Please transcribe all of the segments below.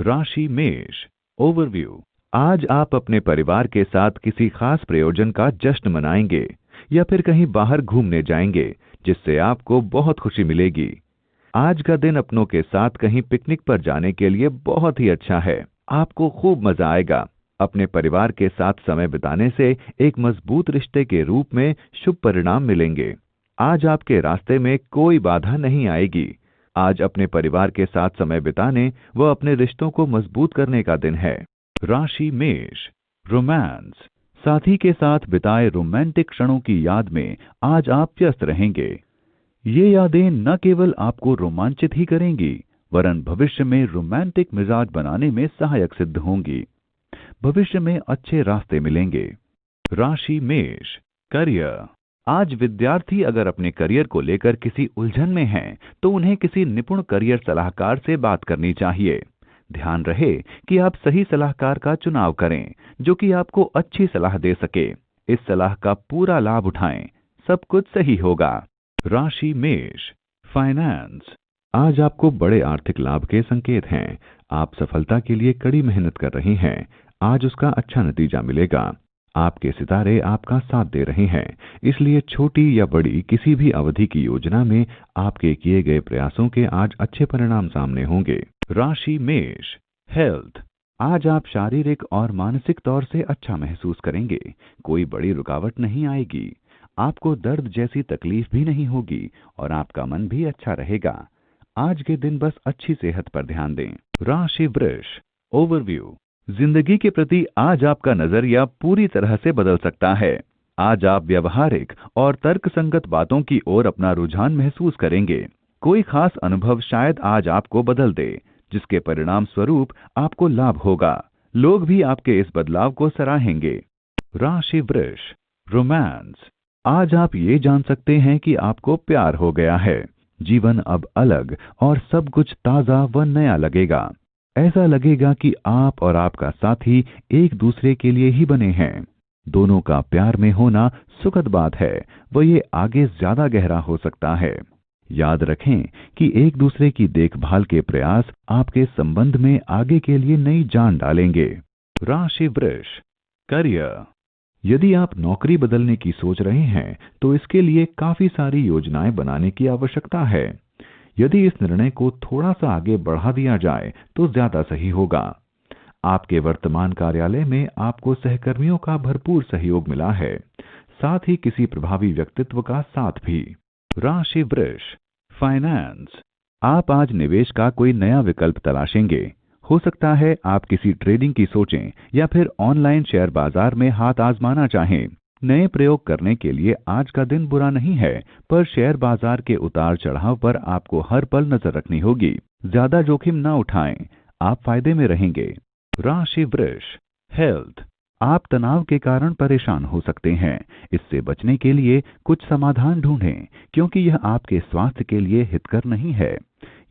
राशि मेष। ओवरव्यू। आज आप अपने परिवार के साथ किसी खास प्रयोजन का जश्न मनाएंगे या फिर कहीं बाहर घूमने जाएंगे, जिससे आपको बहुत खुशी मिलेगी। आज का दिन अपनों के साथ कहीं पिकनिक पर जाने के लिए बहुत ही अच्छा है। आपको खूब मजा आएगा। अपने परिवार के साथ समय बिताने से एक मजबूत रिश्ते के रूप में शुभ परिणाम मिलेंगे। आज आपके रास्ते में कोई बाधा नहीं आएगी। आज अपने परिवार के साथ समय बिताने व अपने रिश्तों को मजबूत करने का दिन है। राशि मेष। रोमांस। साथी के साथ बिताए रोमांटिक क्षणों की याद में आज आप व्यस्त रहेंगे। ये यादें न केवल आपको रोमांचित ही करेंगी, वरन भविष्य में रोमांटिक मिजाज बनाने में सहायक सिद्ध होंगी। भविष्य में अच्छे रास्ते मिलेंगे। राशि मेष। करियर। आज विद्यार्थी अगर अपने करियर को लेकर किसी उलझन में हैं, तो उन्हें किसी निपुण करियर सलाहकार से बात करनी चाहिए। ध्यान रहे कि आप सही सलाहकार का चुनाव करें, जो कि आपको अच्छी सलाह दे सके। इस सलाह का पूरा लाभ उठाएं, सब कुछ सही होगा। राशि मेष। फाइनेंस। आज आपको बड़े आर्थिक लाभ के संकेत हैं। आप सफलता के लिए कड़ी मेहनत कर रहे हैं। आज उसका अच्छा नतीजा मिलेगा। आपके सितारे आपका साथ दे रहे हैं, इसलिए छोटी या बड़ी किसी भी अवधि की योजना में आपके किए गए प्रयासों के आज अच्छे परिणाम सामने होंगे। राशि मेष। हेल्थ। आज आप शारीरिक और मानसिक तौर से अच्छा महसूस करेंगे। कोई बड़ी रुकावट नहीं आएगी। आपको दर्द जैसी तकलीफ भी नहीं होगी और आपका मन भी अच्छा रहेगा। आज के दिन बस अच्छी सेहत पर ध्यान दें। राशि वृष। ओवरव्यू। जिंदगी के प्रति आज आपका नजरिया पूरी तरह से बदल सकता है। आज आप व्यवहारिक और तर्कसंगत बातों की ओर अपना रुझान महसूस करेंगे। कोई खास अनुभव शायद आज आपको बदल दे, जिसके परिणाम स्वरूप आपको लाभ होगा। लोग भी आपके इस बदलाव को सराहेंगे। राशि वृष। रोमांस। आज आप ये जान सकते हैं कि आपको प्यार हो गया है। जीवन अब अलग और सब कुछ ताजा व नया लगेगा। ऐसा लगेगा कि आप और आपका साथी एक दूसरे के लिए ही बने हैं। दोनों का प्यार में होना सुखद बात है, व ये आगे ज्यादा गहरा हो सकता है। याद रखें कि एक दूसरे की देखभाल के प्रयास आपके संबंध में आगे के लिए नई जान डालेंगे। राशि वृष। करियर। यदि आप नौकरी बदलने की सोच रहे हैं, तो इसके लिए काफी सारी योजनाएं बनाने की आवश्यकता है। यदि इस निर्णय को थोड़ा सा आगे बढ़ा दिया जाए तो ज्यादा सही होगा। आपके वर्तमान कार्यालय में आपको सहकर्मियों का भरपूर सहयोग मिला है, साथ ही किसी प्रभावी व्यक्तित्व का साथ भी। राशि वृष। फाइनेंस। आप आज निवेश का कोई नया विकल्प तलाशेंगे। हो सकता है आप किसी ट्रेडिंग की सोचें या फिर ऑनलाइन शेयर बाजार में हाथ आजमाना चाहें। नए प्रयोग करने के लिए आज का दिन बुरा नहीं है, पर शेयर बाजार के उतार चढ़ाव पर आपको हर पल नजर रखनी होगी। ज्यादा जोखिम न उठाएं, आप फायदे में रहेंगे। राशि वृष। हेल्थ। आप तनाव के कारण परेशान हो सकते हैं। इससे बचने के लिए कुछ समाधान ढूंढें, क्योंकि यह आपके स्वास्थ्य के लिए हितकर नहीं है।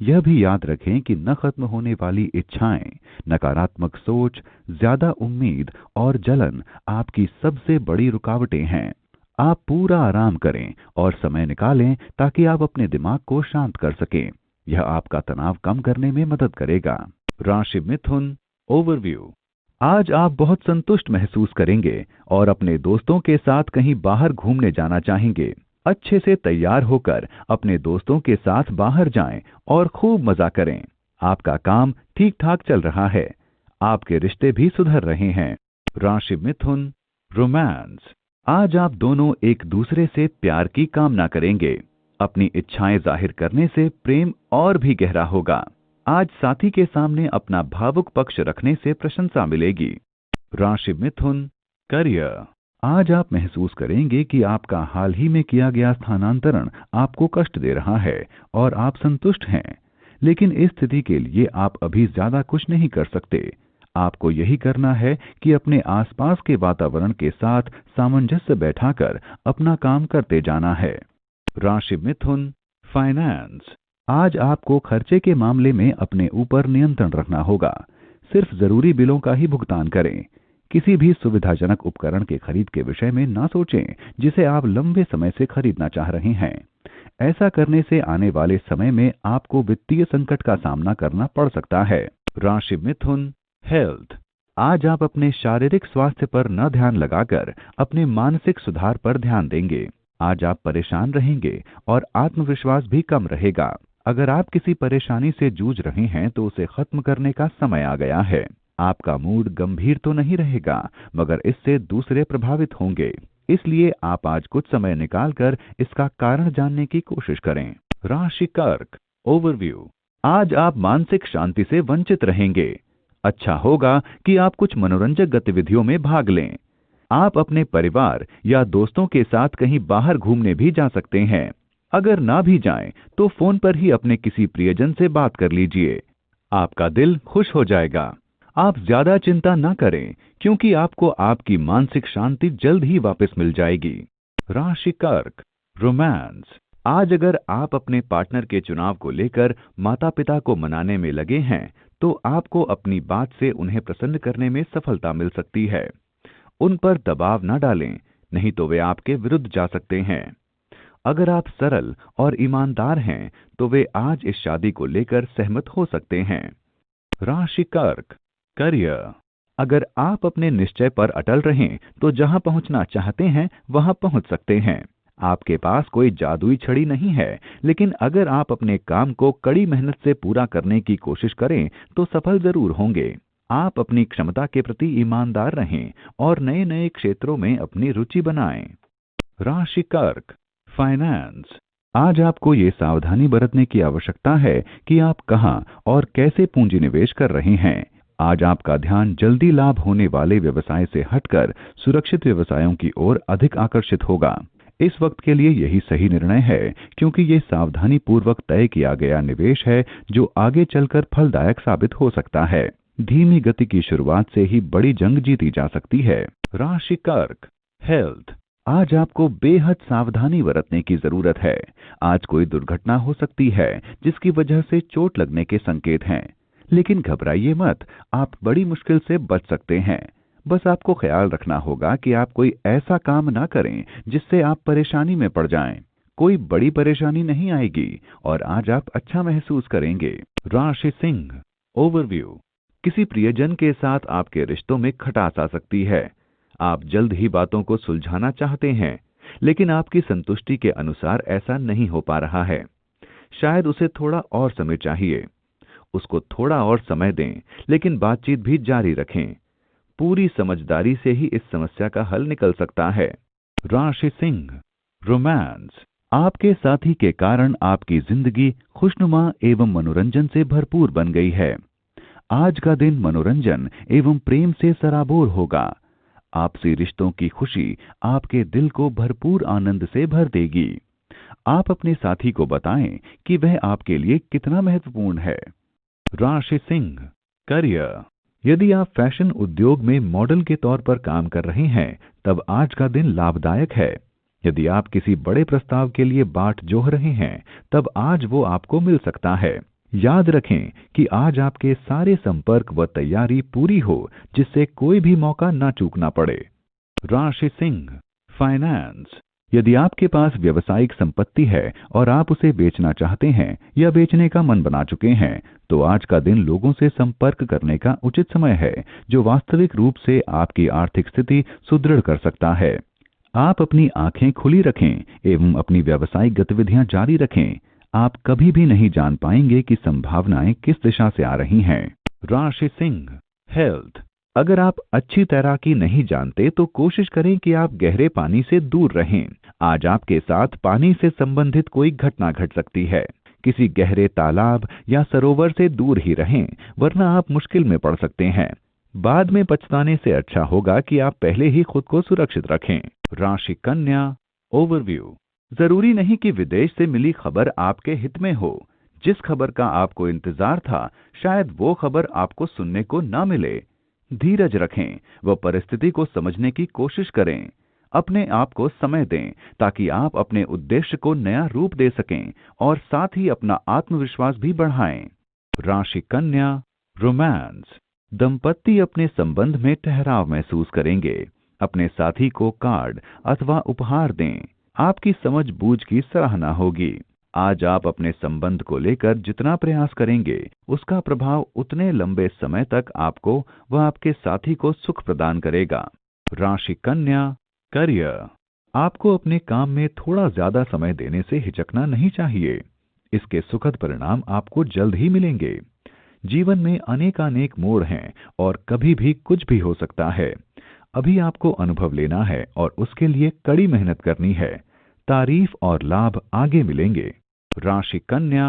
यह भी याद रखें कि न खत्म होने वाली इच्छाएं, नकारात्मक सोच, ज्यादा उम्मीद और जलन आपकी सबसे बड़ी रुकावटें हैं। आप पूरा आराम करें और समय निकालें ताकि आप अपने दिमाग को शांत कर सकें। यह आपका तनाव कम करने में मदद करेगा। राशि मिथुन। ओवरव्यू। आज आप बहुत संतुष्ट महसूस करेंगे और अपने दोस्तों के साथ कहीं बाहर घूमने जाना चाहेंगे। अच्छे से तैयार होकर अपने दोस्तों के साथ बाहर जाएं और खूब मजा करें। आपका काम ठीक ठाक चल रहा है। आपके रिश्ते भी सुधर रहे हैं। राशि मिथुन। रोमांस। आज आप दोनों एक दूसरे से प्यार की कामना करेंगे। अपनी इच्छाएं जाहिर करने से प्रेम और भी गहरा होगा। आज साथी के सामने अपना भावुक पक्ष रखने से प्रशंसा मिलेगी। राशि मिथुन। करियर। आज आप महसूस करेंगे कि आपका हाल ही में किया गया स्थानांतरण आपको कष्ट दे रहा है और आप संतुष्ट हैं, लेकिन इस स्थिति के लिए आप अभी ज्यादा कुछ नहीं कर सकते। आपको यही करना है कि अपने आसपास के वातावरण के साथ सामंजस्य बैठाकर अपना काम करते जाना है। राशि मिथुन। फाइनेंस। आज आपको खर्चे के मामले में अपने ऊपर नियंत्रण रखना होगा। सिर्फ जरूरी बिलों का ही भुगतान करें। किसी भी सुविधाजनक उपकरण के खरीद के विषय में न सोचें जिसे आप लंबे समय से खरीदना चाह रहे हैं। ऐसा करने से आने वाले समय में आपको वित्तीय संकट का सामना करना पड़ सकता है। राशि मिथुन, हेल्थ। आज आप अपने शारीरिक स्वास्थ्य पर न ध्यान लगाकर अपने मानसिक सुधार पर ध्यान देंगे। आज आप परेशान रहेंगे और आत्मविश्वास भी कम रहेगा। अगर आप किसी परेशानी से जूझ रहे हैं तो उसे खत्म करने का समय आ गया है। आपका मूड गंभीर तो नहीं रहेगा, मगर इससे दूसरे प्रभावित होंगे। इसलिए आप आज कुछ समय निकालकर इसका कारण जानने की कोशिश करें। राशि कर्क, ओवरव्यू। आज आप मानसिक शांति से वंचित रहेंगे। अच्छा होगा कि आप कुछ मनोरंजक गतिविधियों में भाग लें। आप अपने परिवार या दोस्तों के साथ कहीं बाहर घूमने भी जा सकते हैं। अगर ना भी जाएं, तो फोन पर ही अपने किसी प्रियजन से बात कर लीजिए। आपका दिल खुश हो जाएगा। आप ज्यादा चिंता न करें, क्योंकि आपको आपकी मानसिक शांति जल्द ही वापस मिल जाएगी। राशि कर्क, रोमांस। आज अगर आप अपने पार्टनर के चुनाव को लेकर माता-पिता को मनाने में लगे हैं, तो आपको अपनी बात से उन्हें प्रसन्न करने में सफलता मिल सकती है। उन पर दबाव न डालें, नहीं तो वे आपके विरुद्ध जा सकते हैं। अगर आप सरल और ईमानदार हैं, तो वे आज इस शादी को लेकर सहमत हो सकते हैं। राशि कर्क, करियर। अगर आप अपने निश्चय पर अटल रहें, तो जहां पहुंचना चाहते हैं वहां पहुंच सकते हैं। आपके पास कोई जादुई छड़ी नहीं है, लेकिन अगर आप अपने काम को कड़ी मेहनत से पूरा करने की कोशिश करें, तो सफल जरूर होंगे। आप अपनी क्षमता के प्रति ईमानदार रहें और नए नए क्षेत्रों में अपनी रुचि बनाएं। राशि कर्क, फाइनेंस। आज आपको ये सावधानी बरतने की आवश्यकता है कि आप कहां और कैसे पूंजी निवेश कर रहे हैं। आज आपका ध्यान जल्दी लाभ होने वाले व्यवसाय से हटकर सुरक्षित व्यवसायों की ओर अधिक आकर्षित होगा। इस वक्त के लिए यही सही निर्णय है, क्योंकि ये सावधानी पूर्वक तय किया गया निवेश है जो आगे चलकर फलदायक साबित हो सकता है। धीमी गति की शुरुआत से ही बड़ी जंग जीती जा सकती है। राशि कर्क, हेल्थ। आज आपको बेहद सावधानी बरतने की जरूरत है। आज कोई दुर्घटना हो सकती है जिसकी वजह से चोट लगने के संकेत हैं, लेकिन घबराइए मत, आप बड़ी मुश्किल से बच सकते हैं। बस आपको ख्याल रखना होगा कि आप कोई ऐसा काम ना करें जिससे आप परेशानी में पड़ जाएं। कोई बड़ी परेशानी नहीं आएगी और आज आप अच्छा महसूस करेंगे। राशि सिंह, ओवरव्यू। किसी प्रियजन के साथ आपके रिश्तों में खटास आ सकती है। आप जल्द ही बातों को सुलझाना चाहते हैं, लेकिन आपकी संतुष्टि के अनुसार ऐसा नहीं हो पा रहा है। शायद उसे थोड़ा और समय चाहिए। उसको थोड़ा और समय दें, लेकिन बातचीत भी जारी रखें। पूरी समझदारी से ही इस समस्या का हल निकल सकता है। राशि सिंह, रोमांस। आपके साथी के कारण आपकी जिंदगी खुशनुमा एवं मनोरंजन से भरपूर बन गई है। आज का दिन मनोरंजन एवं प्रेम से सराबोर होगा। आपसी रिश्तों की खुशी आपके दिल को भरपूर आनंद से भर देगी। आप अपने साथी को बताएं कि वह आपके लिए कितना महत्वपूर्ण है। राशि सिंह, करियर। यदि आप फैशन उद्योग में मॉडल के तौर पर काम कर रहे हैं, तब आज का दिन लाभदायक है। यदि आप किसी बड़े प्रस्ताव के लिए बाट जोह रहे हैं, तब आज वो आपको मिल सकता है। याद रखें कि आज आपके सारे संपर्क व तैयारी पूरी हो, जिससे कोई भी मौका ना चूकना पड़े। राशि सिंह, फाइनेंस। यदि आपके पास व्यावसायिक संपत्ति है और आप उसे बेचना चाहते हैं या बेचने का मन बना चुके हैं, तो आज का दिन लोगों से संपर्क करने का उचित समय है, जो वास्तविक रूप से आपकी आर्थिक स्थिति सुदृढ़ कर सकता है। आप अपनी आंखें खुली रखें एवं अपनी व्यावसायिक गतिविधियां जारी रखें। आप कभी भी नहीं जान पाएंगे कि संभावनाएं किस दिशा से आ रही हैं। राशि सिंह, हेल्थ। अगर आप अच्छी तैराकी नहीं जानते, तो कोशिश करें कि आप गहरे पानी से दूर रहें। आज आपके साथ पानी से संबंधित कोई घटना घट सकती है। किसी गहरे तालाब या सरोवर से दूर ही रहें, वरना आप मुश्किल में पड़ सकते हैं। बाद में पछताने से अच्छा होगा कि आप पहले ही खुद को सुरक्षित रखें। राशि कन्या, ओवरव्यू। जरूरी नहीं कि विदेश से मिली खबर आपके हित में हो। जिस खबर का आपको इंतजार था, शायद वो खबर आपको सुनने को ना मिले। धीरज रखें व परिस्थिति को समझने की कोशिश करें। अपने आप को समय दें, ताकि आप अपने उद्देश्य को नया रूप दे सकें और साथ ही अपना आत्मविश्वास भी बढ़ाएं। राशि कन्या, रोमांस। दंपति अपने संबंध में ठहराव महसूस करेंगे। अपने साथी को कार्ड अथवा उपहार दें। आपकी समझ बूझ की सराहना होगी। आज आप अपने संबंध को लेकर जितना प्रयास करेंगे, उसका प्रभाव उतने लंबे समय तक आपको व आपके साथी को सुख प्रदान करेगा। राशि कन्या, करियर। आपको अपने काम में थोड़ा ज्यादा समय देने से हिचकना नहीं चाहिए। इसके सुखद परिणाम आपको जल्द ही मिलेंगे। जीवन में अनेकानेक मोड़ हैं और कभी भी कुछ भी हो सकता है। अभी आपको अनुभव लेना है और उसके लिए कड़ी मेहनत करनी है। तारीफ और लाभ आगे मिलेंगे। राशि कन्या,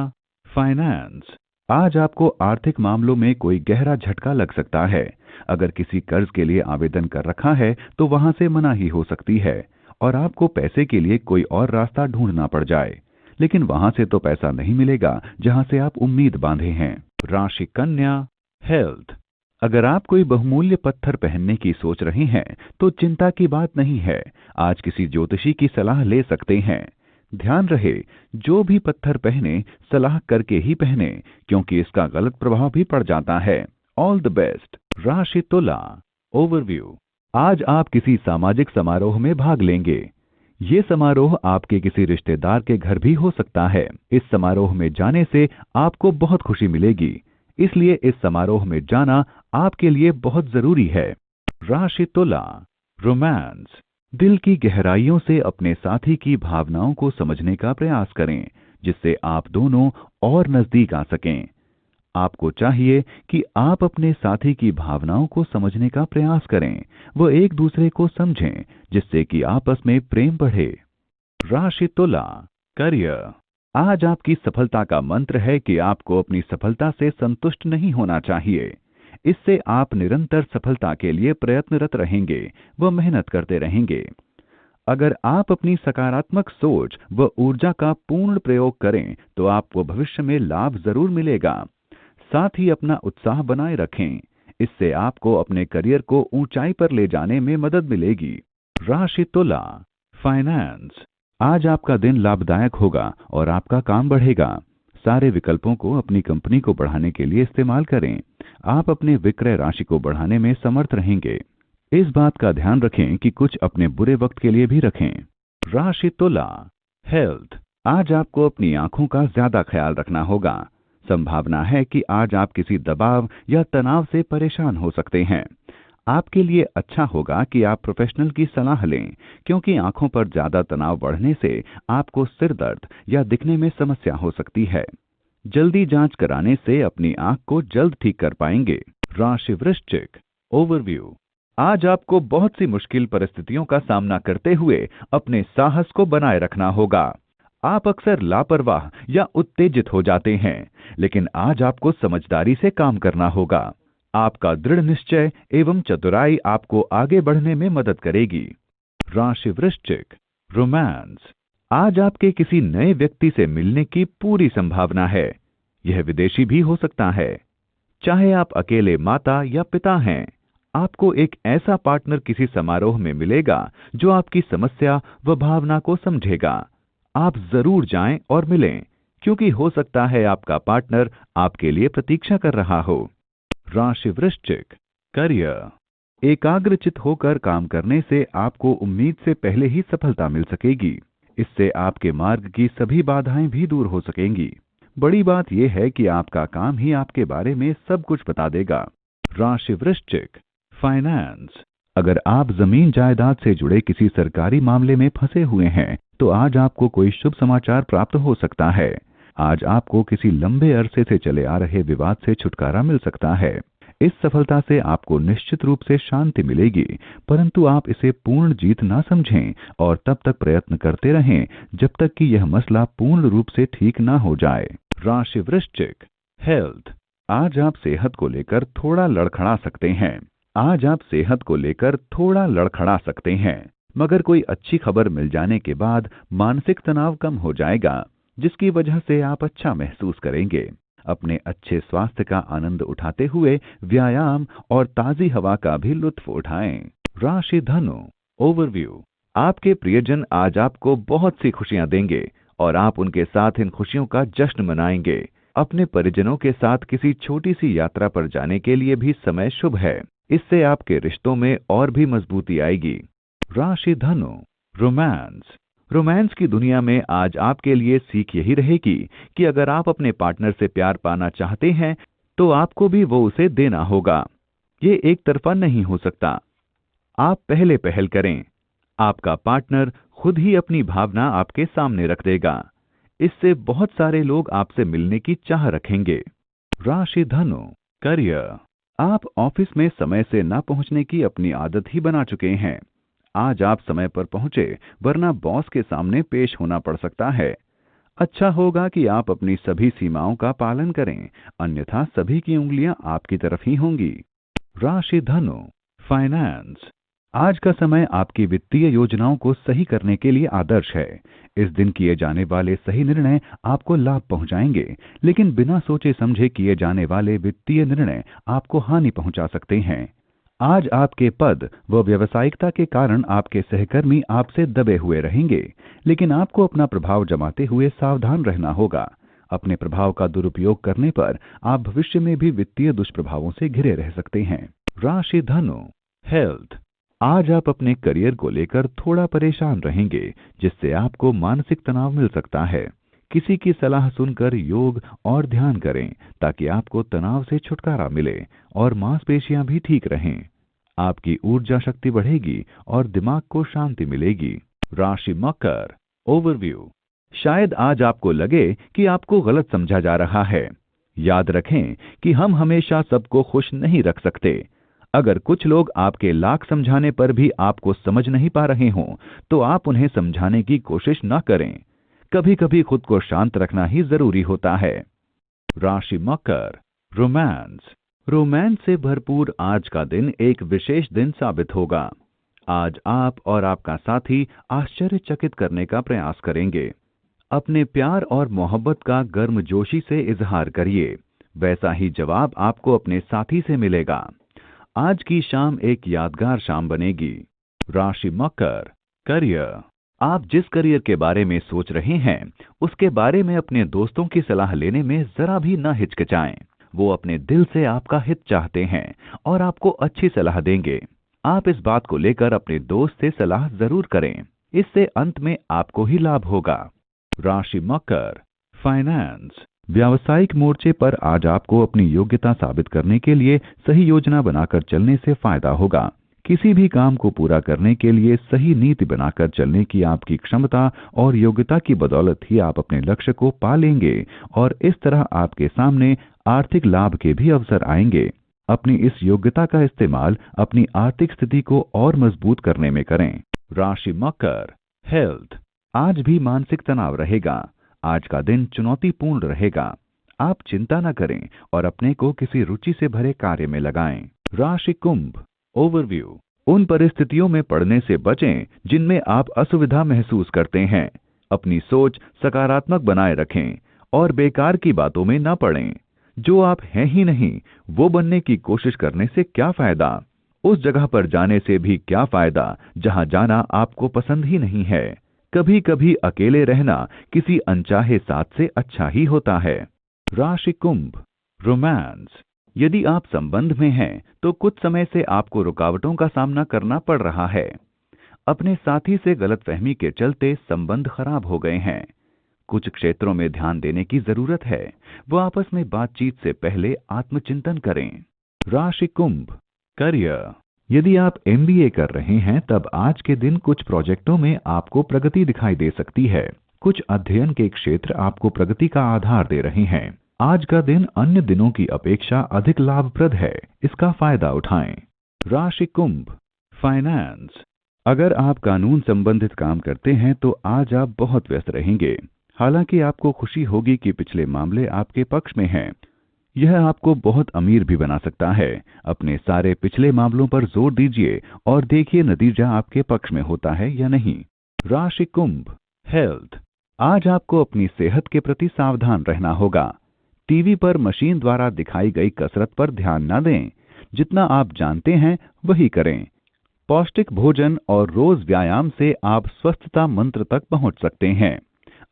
फाइनेंस। आज आपको आर्थिक मामलों में कोई गहरा झटका लग सकता है। अगर किसी कर्ज के लिए आवेदन कर रखा है तो वहां से मनाही हो सकती है और आपको पैसे के लिए कोई और रास्ता ढूंढना पड़ जाए, लेकिन वहां से तो पैसा नहीं मिलेगा जहां से आप उम्मीद बांधे हैं। राशि कन्या, हेल्थ। अगर आप कोई बहुमूल्य पत्थर पहनने की सोच रहे हैं तो चिंता की बात नहीं है। आज किसी ज्योतिषी की सलाह ले सकते हैं। ध्यान रहे, जो भी पत्थर पहने सलाह करके ही पहने, क्योंकि इसका गलत प्रभाव भी पड़ जाता है। All the best. राशि तुला, ओवरव्यू। आज आप किसी सामाजिक समारोह में भाग लेंगे। ये समारोह आपके किसी रिश्तेदार के घर भी हो सकता है। इस समारोह में जाने से आपको बहुत खुशी मिलेगी, इसलिए इस समारोह में जाना आपके लिए बहुत जरूरी है। राशि तुला, रोमांस। दिल की गहराइयों से अपने साथी की भावनाओं को समझने का प्रयास करें, जिससे आप दोनों और नजदीक आ सकें। आपको चाहिए कि आप अपने साथी की भावनाओं को समझने का प्रयास करें, वो एक दूसरे को समझें, जिससे कि आपस में प्रेम बढ़े। राशि तुला, करियर। आज आपकी सफलता का मंत्र है कि आपको अपनी सफलता से संतुष्ट नहीं होना चाहिए। इससे आप निरंतर सफलता के लिए प्रयत्नरत रहेंगे व मेहनत करते रहेंगे। अगर आप अपनी सकारात्मक सोच व ऊर्जा का पूर्ण प्रयोग करें तो आपको भविष्य में लाभ जरूर मिलेगा। साथ ही अपना उत्साह बनाए रखें, इससे आपको अपने करियर को ऊंचाई पर ले जाने में मदद मिलेगी। राशि तुला, फाइनेंस। आज आपका दिन लाभदायक होगा और आपका काम बढ़ेगा। सारे विकल्पों को अपनी कंपनी को बढ़ाने के लिए इस्तेमाल करें। आप अपने विक्रय राशि को बढ़ाने में समर्थ रहेंगे। इस बात का ध्यान रखें कि कुछ अपने बुरे वक्त के लिए भी रखें। राशि तुला, हेल्थ। आज आपको अपनी आंखों का ज्यादा ख्याल रखना होगा। संभावना है कि आज आप किसी दबाव या तनाव से परेशान हो सकते हैं। आपके लिए अच्छा होगा कि आप प्रोफेशनल की सलाह लें, क्योंकि आंखों पर ज्यादा तनाव बढ़ने से आपको सिर दर्द या दिखने में समस्या हो सकती है। जल्दी जांच कराने से अपनी आंख को जल्द ठीक कर पाएंगे। राशि वृश्चिक, ओवरव्यू। आज आपको बहुत सी मुश्किल परिस्थितियों का सामना करते हुए अपने साहस को बनाए रखना होगा। आप अक्सर लापरवाह या उत्तेजित हो जाते हैं, लेकिन आज आपको समझदारी से काम करना होगा। आपका दृढ़ निश्चय एवं चतुराई आपको आगे बढ़ने में मदद करेगी। राशि वृश्चिक, रोमांस। आज आपके किसी नए व्यक्ति से मिलने की पूरी संभावना है। यह विदेशी भी हो सकता है। चाहे आप अकेले माता या पिता हैं, आपको एक ऐसा पार्टनर किसी समारोह में मिलेगा जो आपकी समस्या व भावना को समझेगा। आप जरूर जाएं और मिलें, क्योंकि हो सकता है आपका पार्टनर आपके लिए प्रतीक्षा कर रहा हो। राशि वृश्चिक, करियर। एकाग्रचित होकर काम करने से आपको उम्मीद से पहले ही सफलता मिल सकेगी। इससे आपके मार्ग की सभी बाधाएं भी दूर हो सकेंगी। बड़ी बात यह है कि आपका काम ही आपके बारे में सब कुछ बता देगा। राशि वृश्चिक, फाइनेंस। अगर आप जमीन जायदाद से जुड़े किसी सरकारी मामले में फंसे हुए हैं तो आज आपको कोई शुभ समाचार प्राप्त हो सकता है। आज आपको किसी लंबे अरसे से चले आ रहे विवाद से छुटकारा मिल सकता है। इस सफलता से आपको निश्चित रूप से शांति मिलेगी, परंतु आप इसे पूर्ण जीत ना समझें और तब तक प्रयत्न करते रहें जब तक कि यह मसला पूर्ण रूप से ठीक ना हो जाए। राशि वृश्चिक, हेल्थ। आज आप सेहत को लेकर थोड़ा लड़खड़ा सकते हैं। मगर कोई अच्छी खबर मिल जाने के बाद मानसिक तनाव कम हो जाएगा, जिसकी वजह से आप अच्छा महसूस करेंगे। अपने अच्छे स्वास्थ्य का आनंद उठाते हुए व्यायाम और ताजी हवा का भी लुत्फ उठाएं। राशि धनु, ओवरव्यू। आपके प्रियजन आज आपको बहुत सी खुशियां देंगे और आप उनके साथ इन खुशियों का जश्न मनाएंगे। अपने परिजनों के साथ किसी छोटी सी यात्रा पर जाने के लिए भी समय शुभ है। इससे आपके रिश्तों में और भी मजबूती आएगी। राशि धनु, रोमांस। रोमांस की दुनिया में आज आपके लिए सीख यही रहेगी कि अगर आप अपने पार्टनर से प्यार पाना चाहते हैं तो आपको भी वो उसे देना होगा। ये एक तरफा नहीं हो सकता। आप पहले पहल करें। आपका पार्टनर खुद ही अपनी भावना आपके सामने रख देगा। इससे बहुत सारे लोग आपसे मिलने की चाह रखेंगे। राशि धनु, करियर। आप ऑफिस में समय से न पहुंचने की अपनी आदत ही बना चुके हैं। आज आप समय पर पहुंचे, वरना बॉस के सामने पेश होना पड़ सकता है। अच्छा होगा कि आप अपनी सभी सीमाओं का पालन करें, अन्यथा सभी की उंगलियां आपकी तरफ ही होंगी। राशि धनु, फाइनेंस। आज का समय आपकी वित्तीय योजनाओं को सही करने के लिए आदर्श है। इस दिन किए जाने वाले सही निर्णय आपको लाभ पहुंचाएंगे, लेकिन बिना सोचे समझे किए जाने वाले वित्तीय निर्णय आपको हानि पहुंचा सकते हैं। आज आपके पद व व्यावसायिकता के कारण आपके सहकर्मी आपसे दबे हुए रहेंगे, लेकिन आपको अपना प्रभाव जमाते हुए सावधान रहना होगा। अपने प्रभाव का दुरुपयोग करने पर आप भविष्य में भी वित्तीय दुष्प्रभावों से घिरे रह सकते हैं। राशि धनु, हेल्थ। आज आप अपने करियर को लेकर थोड़ा परेशान रहेंगे, जिससे आपको मानसिक तनाव मिल सकता है। किसी की सलाह सुनकर योग और ध्यान करें ताकि आपको तनाव से छुटकारा मिले और मांसपेशियां भी ठीक रहें। आपकी ऊर्जा शक्ति बढ़ेगी और दिमाग को शांति मिलेगी। राशि मकर, ओवरव्यू। शायद आज आपको लगे कि आपको गलत समझा जा रहा है। याद रखें कि हम हमेशा सबको खुश नहीं रख सकते। अगर कुछ लोग आपके लाख समझाने पर भी आपको समझ नहीं पा रहे हों, तो आप उन्हें समझाने की कोशिश न करें। कभी कभी खुद को शांत रखना ही जरूरी होता है। राशि मकर, रोमांस। रोमांस से भरपूर आज का दिन एक विशेष दिन साबित होगा। आज आप और आपका साथी आश्चर्यचकित करने का प्रयास करेंगे। अपने प्यार और मोहब्बत का गर्मजोशी से इजहार करिए। वैसा ही जवाब आपको अपने साथी से मिलेगा। आज की शाम एक यादगार शाम बनेगी। राशि मकर, करियर। आप जिस करियर के बारे में सोच रहे हैं, उसके बारे में अपने दोस्तों की सलाह लेने में जरा भी न हिचकिचाएं। वो अपने दिल से आपका हित चाहते हैं और आपको अच्छी सलाह देंगे। आप इस बात को लेकर अपने दोस्त से सलाह जरूर करें। इससे अंत में आपको ही लाभ होगा। राशि मकर, फाइनेंस। व्यावसायिक मोर्चे पर आज आपको अपनी योग्यता साबित करने के लिए सही योजना बनाकर चलने से फायदा होगा। किसी भी काम को पूरा करने के लिए सही नीति बनाकर चलने की आपकी क्षमता और योग्यता की बदौलत ही आप अपने लक्ष्य को पा लेंगे और इस तरह आपके सामने आर्थिक लाभ के भी अवसर आएंगे। अपनी इस योग्यता का इस्तेमाल अपनी आर्थिक स्थिति को और मजबूत करने में करें। राशि मकर, हेल्थ। आज भी मानसिक तनाव रहेगा। आज का दिन चुनौतीपूर्ण रहेगा। आप चिंता न करें और अपने को किसी रुचि से भरे कार्य में लगाएं। राशि कुंभ, ओवरव्यू। उन परिस्थितियों में पड़ने से बचें जिनमें आप असुविधा महसूस करते हैं। अपनी सोच सकारात्मक बनाए रखें और बेकार की बातों में न पड़ें। जो आप हैं ही नहीं, वो बनने की कोशिश करने से क्या फायदा। उस जगह पर जाने से भी क्या फायदा जहां जाना आपको पसंद ही नहीं है। कभी कभी अकेले रहना किसी अनचाहे साथ से अच्छा ही होता है। राशि कुंभ, रोमांस। यदि आप संबंध में हैं तो कुछ समय से आपको रुकावटों का सामना करना पड़ रहा है। अपने साथी से गलतफहमी के चलते संबंध खराब हो गए हैं। कुछ क्षेत्रों में ध्यान देने की जरूरत है। वो आपस में बातचीत से पहले आत्मचिंतन करें। राशि कुंभ, करियर। यदि आप एमबीए कर रहे हैं तब आज के दिन कुछ प्रोजेक्टों में आपको प्रगति दिखाई दे सकती है। कुछ अध्ययन के क्षेत्र आपको प्रगति का आधार दे रहे हैं। आज का दिन अन्य दिनों की अपेक्षा अधिक लाभप्रद है। इसका फायदा उठाएं। राशि कुंभ, फाइनेंस। अगर आप कानून संबंधित काम करते हैं तो आज आप बहुत व्यस्त रहेंगे। हालांकि आपको खुशी होगी कि पिछले मामले आपके पक्ष में हैं। यह आपको बहुत अमीर भी बना सकता है। अपने सारे पिछले मामलों पर जोर दीजिए और देखिए नतीजा आपके पक्ष में होता है या नहीं। राशि कुंभ, हेल्थ। आज आपको अपनी सेहत के प्रति सावधान रहना होगा। टीवी पर मशीन द्वारा दिखाई गई कसरत पर ध्यान न दें। जितना आप जानते हैं वही करें। पौष्टिक भोजन और रोज व्यायाम से आप स्वस्थता मंत्र तक पहुंच सकते हैं।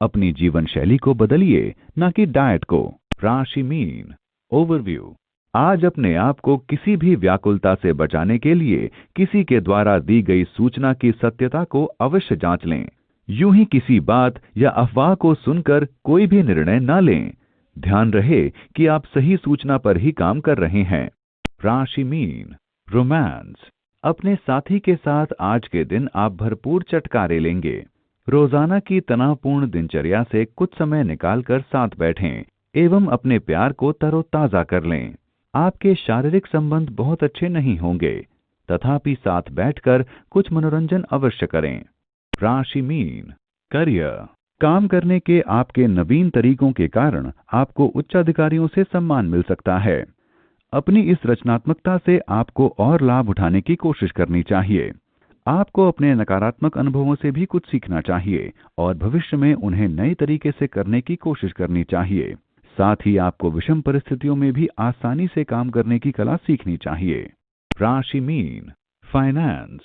अपनी जीवन शैली को बदलिए, न कि डाइट को। राशि मीन, ओवरव्यू। आज अपने आप को किसी भी व्याकुलता से बचाने के लिए किसी के द्वारा दी गई सूचना की सत्यता को अवश्य जांच लें। यूं ही किसी बात या अफवाह को सुनकर कोई भी निर्णय ना लें। ध्यान रहे कि आप सही सूचना पर ही काम कर रहे हैं। राशि मीन, रोमांस। अपने साथी के साथ आज के दिन आप भरपूर चटकारे लेंगे। रोजाना की तनावपूर्ण दिनचर्या से कुछ समय निकालकर साथ बैठें एवं अपने प्यार को तरोताजा कर लें। आपके शारीरिक संबंध बहुत अच्छे नहीं होंगे, तथापि साथ बैठकर कुछ मनोरंजन अवश्य करें। राशि मीन, करियर। काम करने के आपके नवीन तरीकों के कारण आपको उच्च अधिकारियों से सम्मान मिल सकता है। अपनी इस रचनात्मकता से आपको और लाभ उठाने की कोशिश करनी चाहिए। आपको अपने नकारात्मक अनुभवों से भी कुछ सीखना चाहिए और भविष्य में उन्हें नए तरीके से करने की कोशिश करनी चाहिए। साथ ही आपको विषम परिस्थितियों में भी आसानी से काम करने की कला सीखनी चाहिए। राशि मीन, फाइनेंस।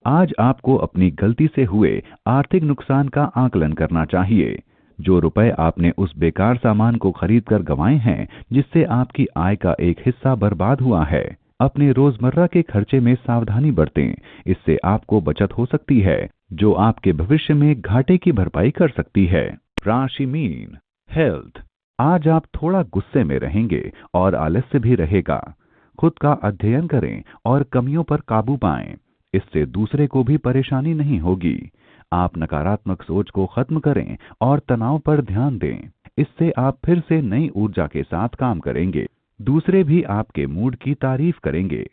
आज आपको अपनी गलती से हुए आर्थिक नुकसान का आकलन करना चाहिए। जो रुपए आपने उस बेकार सामान को खरीदकर गंवाए हैं, जिससे आपकी आय का एक हिस्सा बर्बाद हुआ है, अपने रोजमर्रा के खर्चे में सावधानी बरतें। इससे आपको बचत हो सकती है, जो आपके भविष्य में घाटे की भरपाई कर सकती है। राशि मीन, हेल्थ। आज आप थोड़ा गुस्से में रहेंगे और आलस्य भी रहेगा। खुद का अध्ययन करें और कमियों पर काबू पाएं। इससे दूसरे को भी परेशानी नहीं होगी। आप नकारात्मक सोच को खत्म करें और तनाव पर ध्यान दें। इससे आप फिर से नई ऊर्जा के साथ काम करेंगे। दूसरे भी आपके मूड की तारीफ करेंगे।